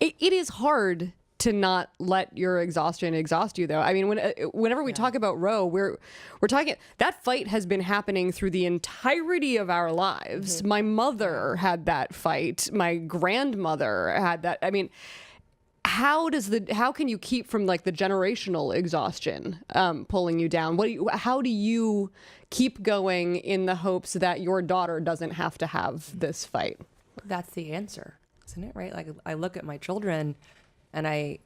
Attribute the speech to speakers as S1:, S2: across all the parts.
S1: It is hard to not let your exhaustion exhaust you, though. I mean, whenever we talk about Roe, we're talking, that fight has been happening through the entirety of our lives. Mm-hmm. My mother had that fight. My grandmother had that. I mean, how can you keep from like the generational exhaustion pulling you down? How do you keep going in the hopes that your daughter doesn't have to have this fight?
S2: That's the answer, isn't it? Right? Like, I look at my children, and I,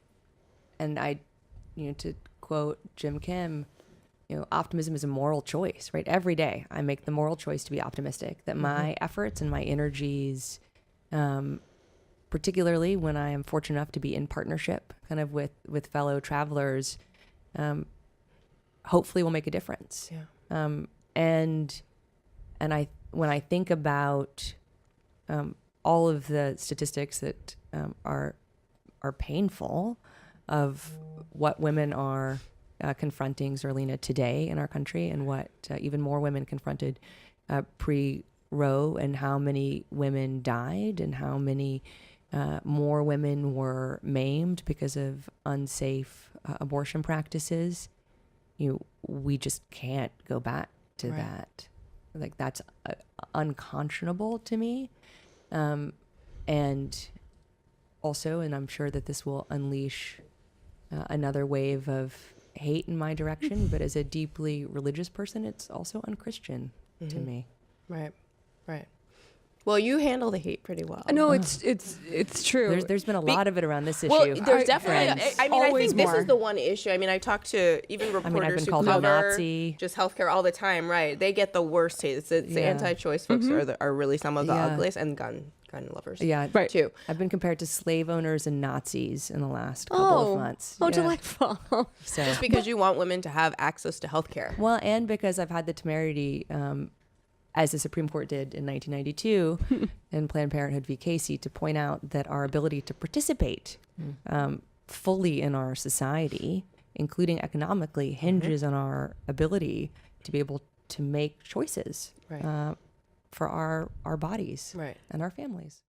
S2: to quote Jim Kim, optimism is a moral choice, right? Every day I make the moral choice to be optimistic, that my efforts and my energies, particularly when I am fortunate enough to be in partnership kind of with fellow travelers, hopefully will make a difference. Yeah. And when I think about all of the statistics that are painful of what women are confronting, Zerlina, today in our country, and what even more women confronted pre-Roe, and how many women died, and how many more women were maimed because of unsafe abortion practices. We just can't go back to that. Like, that's unconscionable to me. And also, and I'm sure that this will unleash another wave of hate in my direction, but as a deeply religious person, it's also unchristian to me.
S3: Right. Well, you handle the hate pretty well.
S1: No, it's true.
S2: There's been a lot of it around this issue.
S3: Well, there's definitely. I think this
S1: more.
S3: is the one issue. I mean, I talk to even reporters
S2: I've been
S3: who
S2: called a
S3: cover
S2: Nazi.
S3: just healthcare all the time. Right? They get the worst hate. It's the anti-choice folks are really some of the ugliest, and gun lovers.
S2: Yeah,
S1: right.
S3: Too.
S2: I've been compared to slave owners and Nazis in the last couple of months.
S1: Oh, delightful.
S2: So,
S3: just because you want women to have access to healthcare.
S2: Well, and because I've had the temerity, as the Supreme Court did in 1992 in Planned Parenthood v. Casey, to point out that our ability to participate fully in our society, including economically, hinges on our ability to be able to make choices for our bodies and our families.